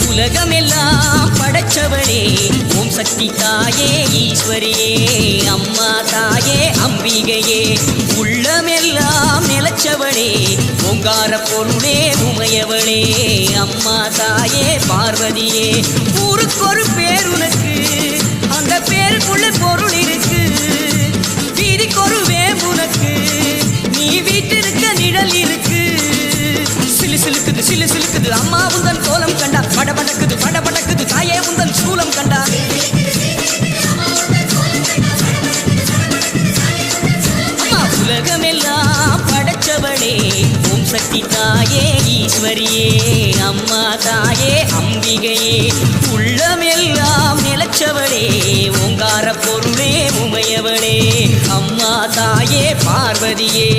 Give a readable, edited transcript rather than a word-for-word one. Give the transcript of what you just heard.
உலகமெல்லாம் படைச்சவளே ஓம் சக்தி தாயே ஈஸ்வரியே அம்மா தாயே அம்பிகையே உள்ளமெல்லாம் நிலச்சவளே ஓங்கார பொருளே உமையவளே அம்மா தாயே பார்வதியே ஊருக்கொரு பேர் உனக்கு அந்த பேருக்குள்ள பொருள் இருக்கு வீதிக்கொரு வேம்புனக்கு நீ வீட்டிருக்க நிழல் இருக்கு சிலு சிலுக்குது சிலு சிலுக்குது அம்மா உந்தன் கோலம் கண்டா படபடக்குது படபடக்குது தாயே உந்தன் சூலம் கண்டா அம்மா உலகமெல்லாம் படைச்சவளே ஓம் சக்தி தாயே ஈஸ்வரியே அம்மா தாயே அம்பிகையே உள்ளமெல்லாம் நிலச்சவளே ஓங்கார பொருளே உமையவளே அம்மா தாயே பார்வதியே